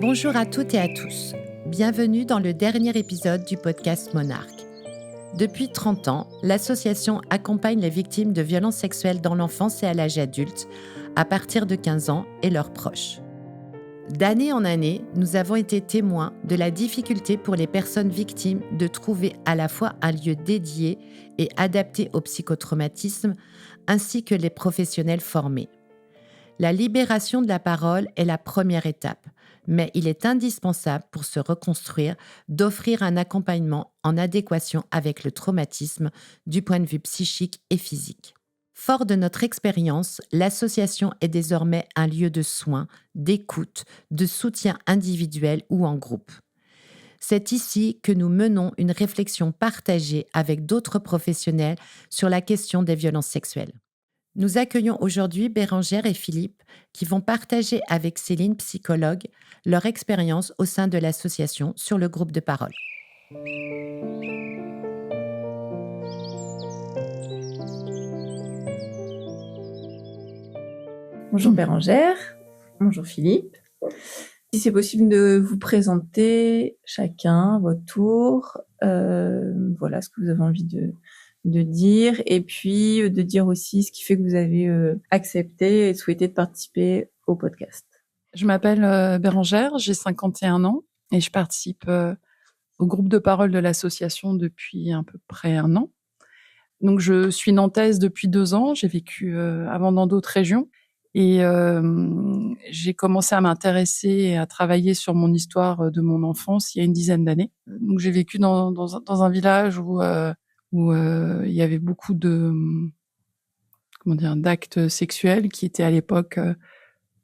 Bonjour à toutes et à tous. Bienvenue dans le dernier épisode du podcast Monarque. Depuis 30 ans, l'association accompagne les victimes de violences sexuelles dans l'enfance et à l'âge adulte, à partir de 15 ans et leurs proches. D'année en année, nous avons été témoins de la difficulté pour les personnes victimes de trouver à la fois un lieu dédié et adapté au psychotraumatisme, ainsi que les professionnels formés. La libération de la parole est la première étape, mais il est indispensable pour se reconstruire d'offrir un accompagnement en adéquation avec le traumatisme du point de vue psychique et physique. Fort de notre expérience, l'association est désormais un lieu de soins, d'écoute, de soutien individuel ou en groupe. C'est ici que nous menons une réflexion partagée avec d'autres professionnels sur la question des violences sexuelles. Nous accueillons aujourd'hui Bérangère et Philippe qui vont partager avec Céline, psychologue, leur expérience au sein de l'association sur le groupe de parole. Bonjour Bérangère, bonjour Philippe. Si c'est possible de vous présenter chacun votre tour, voilà ce que vous avez envie de dire, et puis de dire aussi ce qui fait que vous avez accepté et souhaité de participer au podcast. Je m'appelle Bérangère, j'ai 51 ans et je participe au groupe de parole de l'association depuis à peu près 1 an. Donc je suis nantaise depuis 2 ans, j'ai vécu avant dans d'autres régions et j'ai commencé à m'intéresser et à travailler sur mon histoire de mon enfance il y a une dizaine d'années. Donc j'ai vécu dans un village où il y avait beaucoup d'actes sexuels qui étaient à l'époque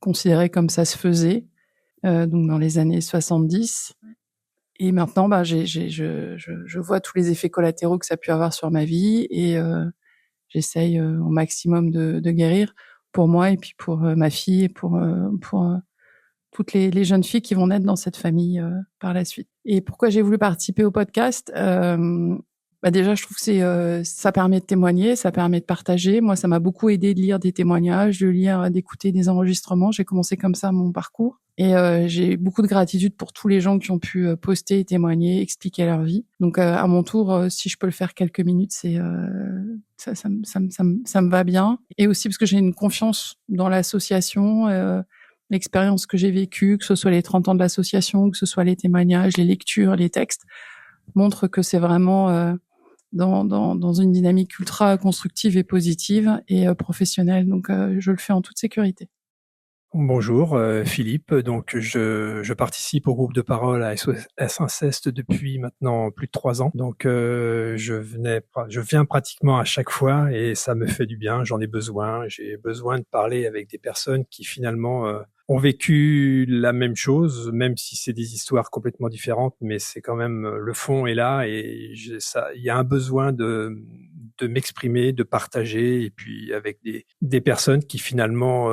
considérés comme ça se faisait, donc dans les années 70. Et maintenant, je vois tous les effets collatéraux que ça a pu avoir sur ma vie et j'essaye au maximum de guérir pour moi et puis pour ma fille et pour toutes les jeunes filles qui vont naître dans cette famille par la suite. Et pourquoi j'ai voulu participer au podcast déjà, je trouve que ça permet de témoigner, ça permet de partager. Moi, ça m'a beaucoup aidé de lire des témoignages, d'écouter des enregistrements. J'ai commencé comme ça mon parcours. Et j'ai beaucoup de gratitude pour tous les gens qui ont pu poster, témoigner, expliquer leur vie. Donc, à mon tour, si je peux le faire quelques minutes, ça me va bien. Et aussi parce que j'ai une confiance dans l'association, l'expérience que j'ai vécue, que ce soit les 30 ans de l'association, que ce soit les témoignages, les lectures, les textes, montrent que c'est vraiment dans une dynamique ultra constructive et positive et professionnelle. Donc, je le fais en toute sécurité. Bonjour, Philippe. Donc, je participe au groupe de parole à SOS Inceste depuis maintenant plus de 3 ans. Donc, je viens pratiquement à chaque fois et ça me fait du bien. J'en ai besoin. J'ai besoin de parler avec des personnes qui finalement ont vécu la même chose, même si c'est des histoires complètement différentes, mais c'est quand même le fond est là et il y a un besoin de m'exprimer, de partager, et puis avec des personnes qui finalement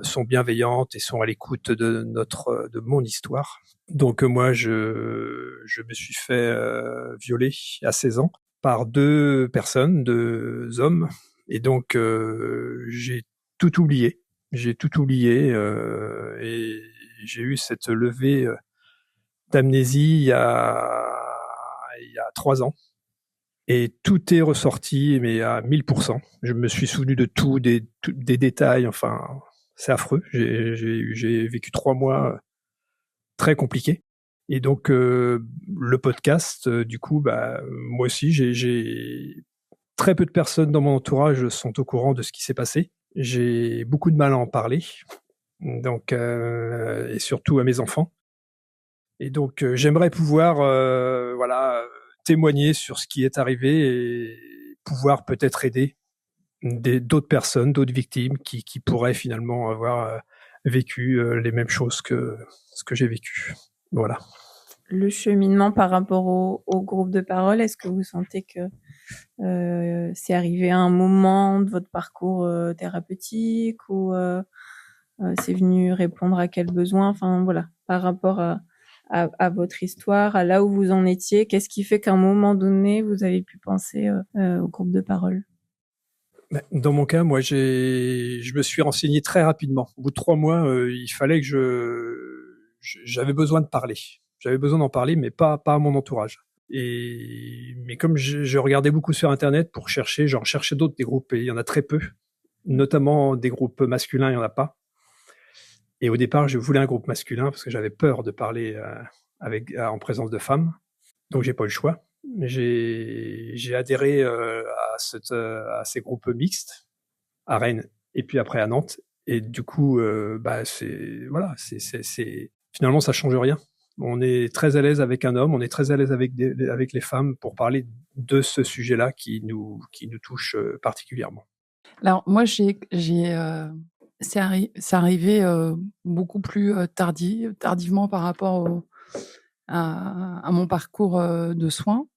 sont bienveillantes et sont à l'écoute de mon histoire. Donc moi, je me suis fait violer à 16 ans par 2 personnes, 2 hommes, et donc j'ai tout oublié. J'ai tout oublié et j'ai eu cette levée d'amnésie il y a 3 ans. Et tout est ressorti, mais à 1000%. Je me suis souvenu de tout, des détails. Enfin, c'est affreux. J'ai vécu 3 mois très compliqués. Et donc, le podcast, du coup, moi aussi, j'ai très peu de personnes dans mon entourage sont au courant de ce qui s'est passé. J'ai beaucoup de mal à en parler. Donc, et surtout à mes enfants. Et donc, j'aimerais pouvoir, témoigner sur ce qui est arrivé et pouvoir peut-être aider d'autres personnes, d'autres victimes qui pourraient finalement avoir vécu les mêmes choses que ce que j'ai vécu. Voilà. Le cheminement par rapport au groupe de parole, est-ce que vous sentez que c'est arrivé à un moment de votre parcours thérapeutique ou c'est venu répondre à quel besoin? Enfin voilà, par rapport à votre histoire, à là où vous en étiez, qu'est-ce qui fait qu'à un moment donné, vous avez pu penser au groupe de parole? Dans mon cas, moi, je me suis renseigné très rapidement. Au bout de 3 mois, il fallait que j'avais besoin de parler. J'avais besoin d'en parler, mais pas à mon entourage. Mais comme je regardais beaucoup sur Internet pour chercher, j'en cherchais d'autres, des groupes, et il y en a très peu. Notamment des groupes masculins, il y en a pas. Et au départ, je voulais un groupe masculin parce que j'avais peur de parler en présence de femmes. Donc, j'ai pas eu le choix. J'ai adhéré à ces groupes mixtes à Rennes et puis après à Nantes. Et du coup, finalement, ça change rien. On est très à l'aise avec un homme, on est très à l'aise avec les femmes pour parler de ce sujet-là qui nous touche particulièrement. Alors moi, c'est arrivé beaucoup plus tardivement par rapport à mon parcours de soins.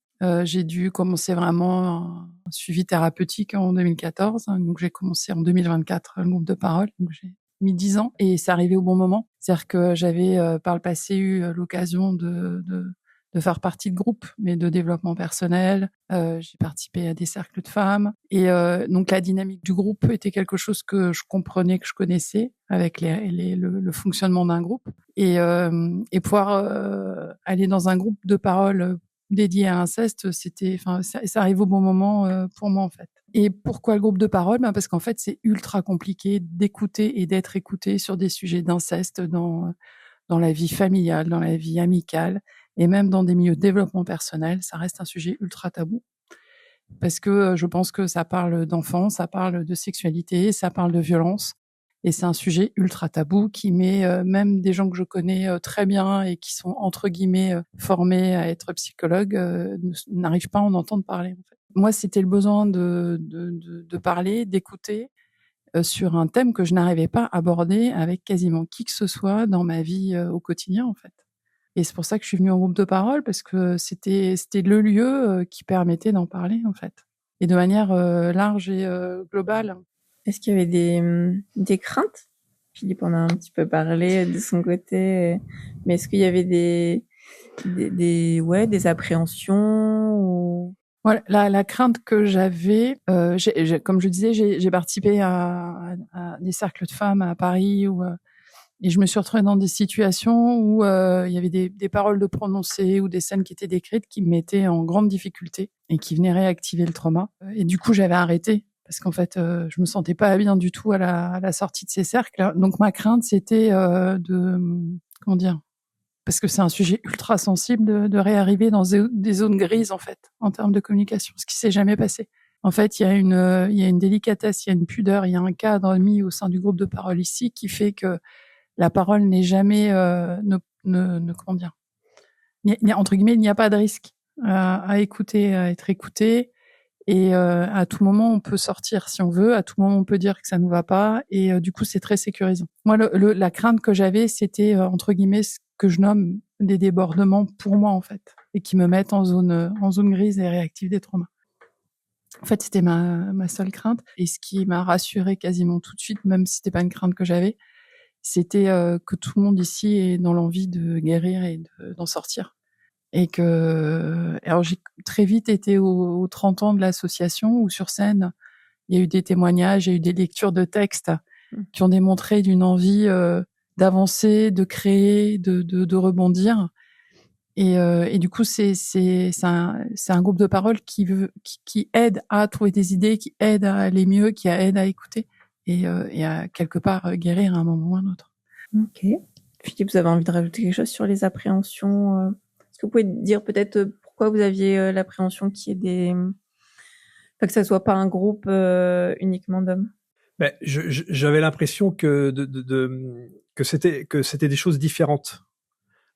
J'ai dû commencer vraiment un suivi thérapeutique en 2014. Donc, j'ai commencé en 2024 le groupe de parole. Donc, j'ai mis 10 ans et c'est arrivé au bon moment. C'est-à-dire que j'avais par le passé eu l'occasion de faire partie de groupes, mais de développement personnel. J'ai participé à des cercles de femmes. Et donc, la dynamique du groupe était quelque chose que je comprenais, que je connaissais avec le fonctionnement d'un groupe. Et pouvoir aller dans un groupe de parole dédié à inceste, ça arrive au bon moment pour moi en fait. Et pourquoi le groupe de parole ? Parce qu'en fait, c'est ultra compliqué d'écouter et d'être écouté sur des sujets d'inceste dans la vie familiale, dans la vie amicale et même dans des milieux de développement personnel. Ça reste un sujet ultra tabou parce que je pense que ça parle d'enfants, ça parle de sexualité, ça parle de violence. Et c'est un sujet ultra tabou qui met même des gens que je connais très bien et qui sont entre guillemets formés à être psychologues n'arrivent pas à en entendre parler. En fait. Moi, c'était le besoin de parler, d'écouter sur un thème que je n'arrivais pas à aborder avec quasiment qui que ce soit dans ma vie au quotidien, en fait. Et c'est pour ça que je suis venue en groupe de parole parce que c'était le lieu qui permettait d'en parler, en fait, et de manière large et globale. Est-ce qu'il y avait des craintes ? Philippe en a un petit peu parlé de son côté, mais est-ce qu'il y avait des appréhensions ou... Voilà, la crainte que j'avais, comme je disais, j'ai participé à des cercles de femmes à Paris et je me suis retrouvée dans des situations où il y avait des paroles de prononcées ou des scènes qui étaient décrites qui me mettaient en grande difficulté et qui venaient réactiver le trauma. Et du coup, j'avais arrêté. Parce qu'en fait, je me sentais pas bien du tout à la sortie de ces cercles. Donc ma crainte, c'était comment dire, parce que c'est un sujet ultra sensible de réarriver dans des zones grises en fait, en termes de communication, ce qui s'est jamais passé. En fait, il y a une délicatesse, il y a une pudeur, il y a un cadre mis au sein du groupe de parole ici qui fait que la parole n'est jamais comment dire, entre guillemets, il n'y a pas de risque à écouter, à être écouté. Et à tout moment, on peut sortir si on veut. À tout moment, on peut dire que ça nous va pas. Et du coup, c'est très sécurisant. Moi, la crainte que j'avais, c'était entre guillemets ce que je nomme des débordements pour moi en fait, et qui me mettent en zone grise et réactive des traumas. En fait, c'était ma seule crainte. Et ce qui m'a rassurée quasiment tout de suite, même si c'était pas une crainte que j'avais, c'était que tout le monde ici est dans l'envie de guérir et d'en sortir. Et alors j'ai très vite été aux 30 ans de l'association où sur scène, il y a eu des témoignages, il y a eu des lectures de textes qui ont démontré d'une envie d'avancer, de créer, de rebondir. Et du coup, c'est un groupe de parole qui aide à trouver des idées, qui aide à aller mieux, qui aide à écouter et à quelque part guérir à un moment ou à un autre. Ok. Philippe, vous avez envie de rajouter quelque chose sur les appréhensions Est-ce que vous pouvez dire peut-être pourquoi vous aviez l'appréhension qu'il y ait que ça soit pas un groupe uniquement d'hommes? J'avais l'impression que c'était des choses différentes.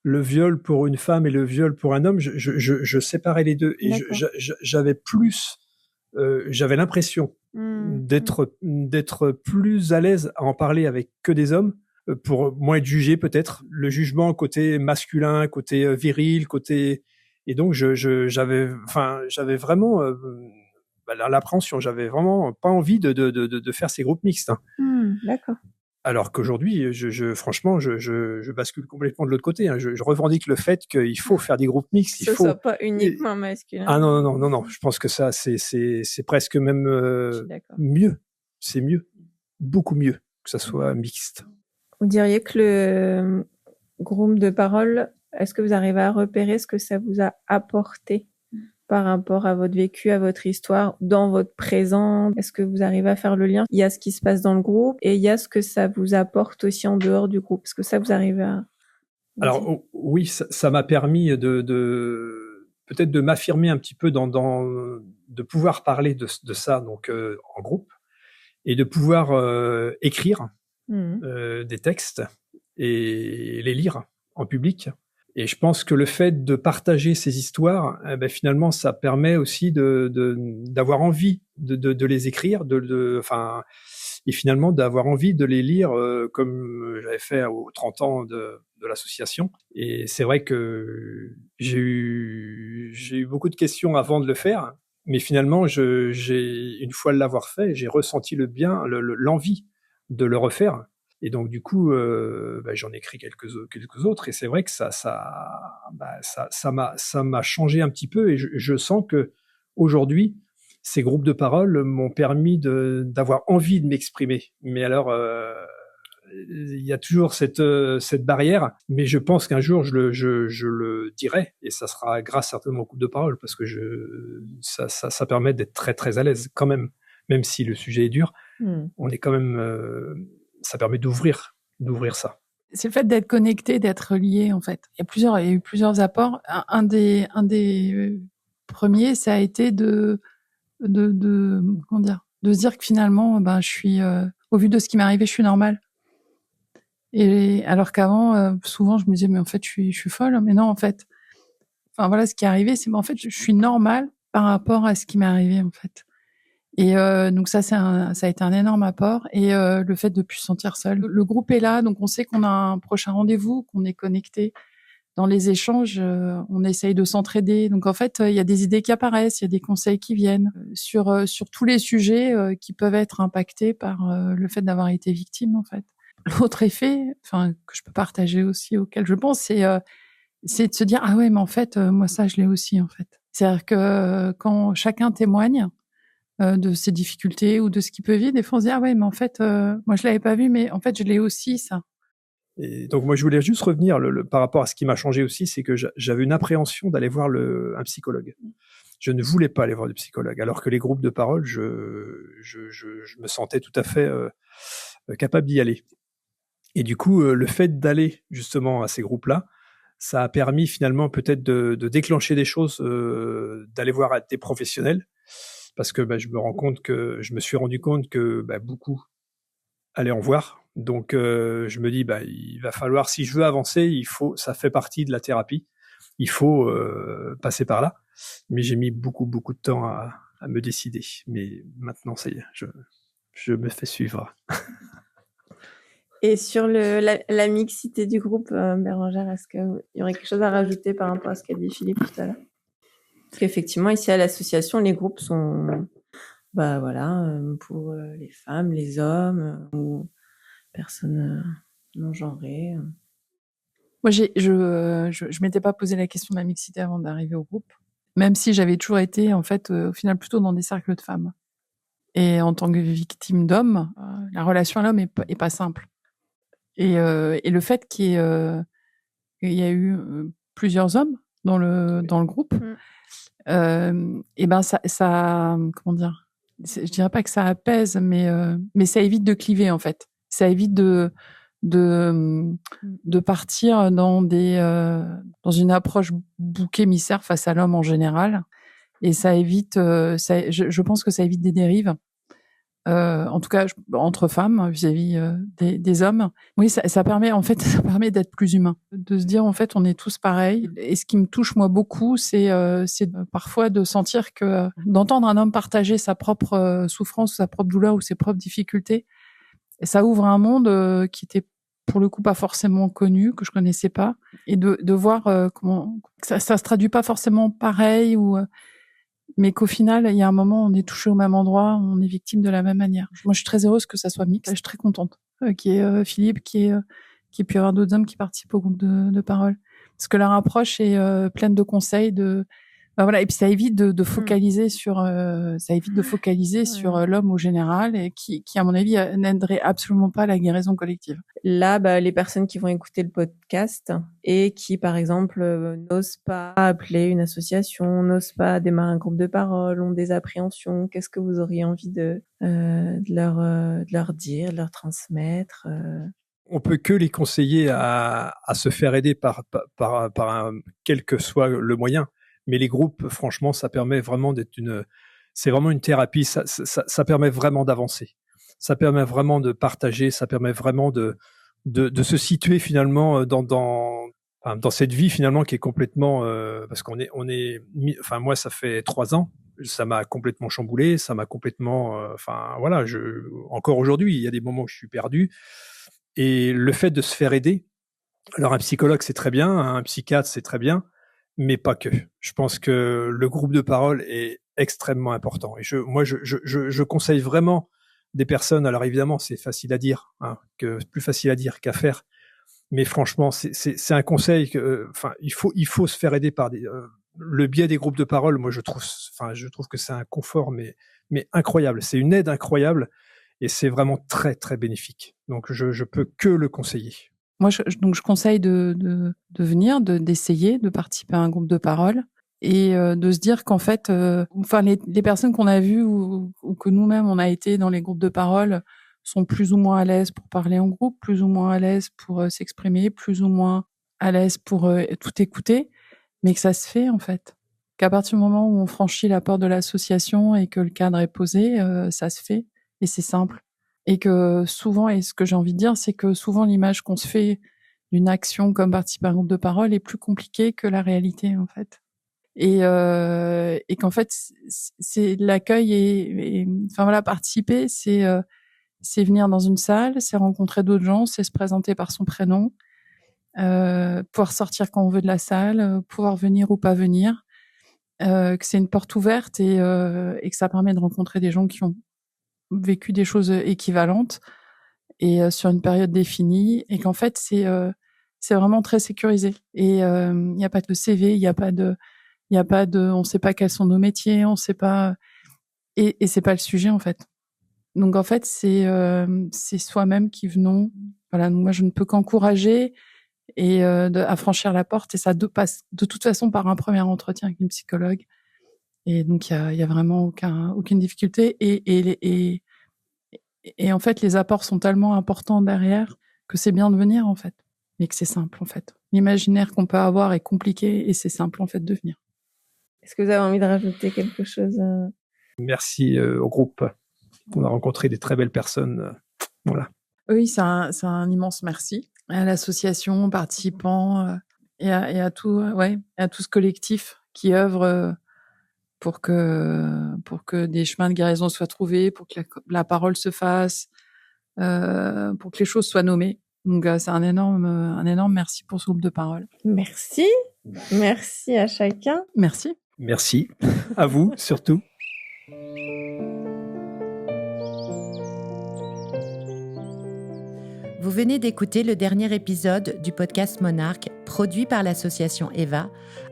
Le viol pour une femme et le viol pour un homme, je séparais les deux et j'avais l'impression d'être plus à l'aise à en parler avec que des hommes pour moins être jugé peut-être, le jugement côté masculin, côté viril, et donc j'avais vraiment l'appréhension, j'avais vraiment pas envie de faire ces groupes mixtes. D'accord. Alors qu'aujourd'hui, franchement, je bascule complètement de l'autre côté. Hein. Je revendique le fait qu'il faut faire des groupes mixtes. Que ce soit pas uniquement masculin. Ah non. Je pense que ça, c'est presque même mieux. C'est mieux, beaucoup mieux que ça soit mixte. Vous diriez que le groupe de parole, est-ce que vous arrivez à repérer ce que ça vous a apporté par rapport à votre vécu, à votre histoire, dans votre présent? Est-ce que vous arrivez à faire le lien? Il y a ce qui se passe dans le groupe et il y a ce que ça vous apporte aussi en dehors du groupe. Est-ce que ça, vous arrivez à... Alors oui, ça m'a permis de peut-être de m'affirmer un petit peu de pouvoir parler de ça donc en groupe et de pouvoir écrire des textes et les lire en public. Et je pense que le fait de partager ces histoires, finalement, ça permet aussi d'avoir envie de les écrire, et finalement d'avoir envie de les lire comme j'avais fait aux 30 ans de l'association. Et c'est vrai que j'ai eu beaucoup de questions avant de le faire, mais finalement, une fois l'avoir fait, j'ai ressenti le bien, l'envie de le refaire. Et donc du coup, j'en ai écrit quelques autres, et c'est vrai que ça m'a changé un petit peu, et je sens que aujourd'hui, ces groupes de parole m'ont permis d'avoir envie de m'exprimer. Mais alors, il y a toujours cette barrière, mais je pense qu'un jour je le dirai, et ça sera grâce certainement au groupe de parole, parce que ça permet d'être très très à l'aise quand même si le sujet est dur. On est quand même ça permet d'ouvrir ça. C'est le fait d'être connecté, d'être lié, en fait. Il y a eu plusieurs apports. Un des premiers, ça a été de se dire que finalement, je suis, au vu de ce qui m'est arrivé, je suis normale. Et alors qu'avant, souvent, je me disais, mais en fait, je suis folle. Mais non, en fait, ce qui est arrivé, c'est, en fait, je suis normale par rapport à ce qui m'est arrivé, en fait. Et donc ça a été un énorme apport, et le fait de plus se sentir seul. Le groupe est là, donc on sait qu'on a un prochain rendez-vous, qu'on est connecté. Dans les échanges, on essaye de s'entraider. Donc en fait, il y a des idées qui apparaissent, il y a des conseils qui viennent sur tous les sujets qui peuvent être impactés par le fait d'avoir été victime, en fait. L'autre effet, que je peux partager aussi, auquel je pense, c'est de se dire, ah ouais, mais en fait, moi ça je l'ai aussi, en fait. C'est-à-dire que quand chacun témoigne de ses difficultés ou de ce qu'il peut vivre, des fois on se dit, ah ouais, mais en fait, moi je l'avais pas vu, mais en fait je l'ai aussi, ça. Et donc moi je voulais juste revenir par rapport à ce qui m'a changé aussi, c'est que j'avais une appréhension d'aller voir un psychologue. Je ne voulais pas aller voir de psychologue, alors que les groupes de parole, je me sentais tout à fait capable d'y aller. Et du coup, le fait d'aller justement à ces groupes-là, ça a permis finalement peut-être de déclencher des choses, d'aller voir des professionnels, parce que je me suis rendu compte que beaucoup allaient en voir. Donc je me dis, il va falloir, si je veux avancer, ça fait partie de la thérapie, il faut passer par là. Mais j'ai mis beaucoup de temps à me décider. Mais maintenant, ça y est, je me fais suivre. Et sur la mixité du groupe, Bérangère, est-ce qu'il y aurait quelque chose à rajouter par rapport à ce qu'a dit Philippe tout à l'heure? Parce qu'effectivement, ici à l'association, les groupes sont pour les femmes, les hommes ou personnes non genrées. Moi, je m'étais pas posé la question de la mixité avant d'arriver au groupe, même si j'avais toujours été, en fait, au final, plutôt dans des cercles de femmes. Et en tant que victime d'homme, la relation à l'homme est pas simple. Et le fait qu'il y a eu plusieurs hommes dans le groupe, ça comment dire, je dirais pas que ça apaise, mais ça évite de cliver, en fait. Ça évite de partir dans une approche bouc émissaire face à l'homme en général, et ça évite je pense que ça évite des dérives, en tout cas entre femmes vis-à-vis des hommes. Oui, ça permet d'être plus humain, de se dire en fait on est tous pareils. Et ce qui me touche moi beaucoup, c'est parfois de sentir que d'entendre un homme partager sa propre souffrance, sa propre douleur ou ses propres difficultés, ça ouvre un monde qui était pour le coup pas forcément connu, que je connaissais pas, et de voir comment ça se traduit pas forcément pareil, mais qu'au final il y a un moment on est touché au même endroit, on est victime de la même manière. Moi je suis très heureuse que ça soit mixte, je suis très contente. qui est Philippe, qui peut y avoir d'autres hommes qui participent au groupe de parole. Parce que leur approche est pleine de conseils, voilà, et puis ça évite de focaliser sur l'homme au général, et qui à mon avis n'aiderait absolument pas à la guérison collective. Là, les personnes qui vont écouter le podcast et qui, par exemple, n'osent pas appeler une association, n'osent pas démarrer un groupe de parole, ont des appréhensions, qu'est-ce que vous auriez envie de leur dire, de leur transmettre On peut que les conseiller à se faire aider par quel que soit le moyen. Mais les groupes, franchement, ça permet vraiment c'est vraiment une thérapie. Ça permet vraiment d'avancer. Ça permet vraiment de partager. Ça permet vraiment de se situer finalement dans cette vie finalement qui est complètement, parce enfin moi ça fait 3 ans. Ça m'a complètement chamboulé. Ça m'a complètement, voilà. Encore aujourd'hui, il y a des moments où je suis perdu. Et le fait de se faire aider, alors un psychologue c'est très bien, un psychiatre c'est très bien, mais pas que. Je pense que le groupe de parole est extrêmement important. Et je conseille vraiment des personnes, alors évidemment c'est facile à dire, plus facile à dire qu'à faire, mais franchement c'est un conseil que, il faut se faire aider par le biais des groupes de parole. Moi je trouve que c'est un confort mais incroyable, c'est une aide incroyable. Et c'est vraiment très, très bénéfique. Donc, je peux que le conseiller. Moi, je conseille de venir, d'essayer, de participer à un groupe de parole et de se dire qu'en fait, les personnes qu'on a vues ou que nous-mêmes on a été dans les groupes de parole sont plus ou moins à l'aise pour parler en groupe, plus ou moins à l'aise pour s'exprimer, plus ou moins à l'aise pour tout écouter, mais que ça se fait en fait. Qu'à partir du moment où on franchit la porte de l'association et que le cadre est posé, ça se fait. Et c'est simple. Et que souvent, et ce que j'ai envie de dire, c'est que souvent l'image qu'on se fait d'une action comme participer à un groupe de parole est plus compliquée que la réalité, en fait. Et qu'en fait, c'est l'accueil et participer, c'est venir dans une salle, c'est rencontrer d'autres gens, c'est se présenter par son prénom, pouvoir sortir quand on veut de la salle, pouvoir venir ou pas venir, que c'est une porte ouverte et que ça permet de rencontrer des gens qui ont vécu des choses équivalentes et sur une période définie, et qu'en fait c'est vraiment très sécurisé, et il n'y a pas de CV, il y a pas de on sait pas quels sont nos métiers, on sait pas, et c'est pas le sujet en fait. Donc en fait c'est soi-même qui venons, voilà. Donc moi je ne peux qu'encourager et à franchir la porte, et ça passe de toute façon par un premier entretien avec une psychologue. Et donc, il y a vraiment aucune difficulté. Et en fait, les apports sont tellement importants derrière que c'est bien de venir, en fait. Mais que c'est simple, en fait. L'imaginaire qu'on peut avoir est compliqué et c'est simple, en fait, de venir. Est-ce que vous avez envie de rajouter quelque chose Merci au groupe. On a rencontré des très belles personnes. Voilà. Oui, c'est un immense merci à l'association, aux participants et à tout ce collectif qui œuvre pour que des chemins de guérison soient trouvés, pour que la parole se fasse, pour que les choses soient nommées. Donc c'est un énorme merci pour ce groupe de parole. Merci à chacun. Merci À vous surtout. Vous venez d'écouter le dernier épisode du podcast Monarque, produit par l'association EVA,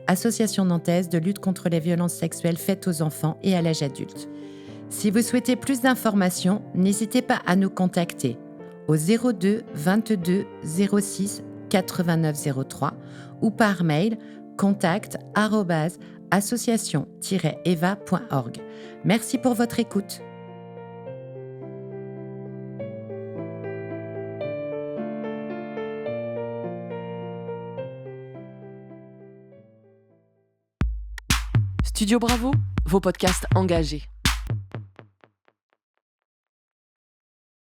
association nantaise de lutte contre les violences sexuelles faites aux enfants et à l'âge adulte. Si vous souhaitez plus d'informations, n'hésitez pas à nous contacter au 02 22 06 89 03 ou par mail contact@association-eva.org. Merci pour votre écoute. Studio Bravo, vos podcasts engagés.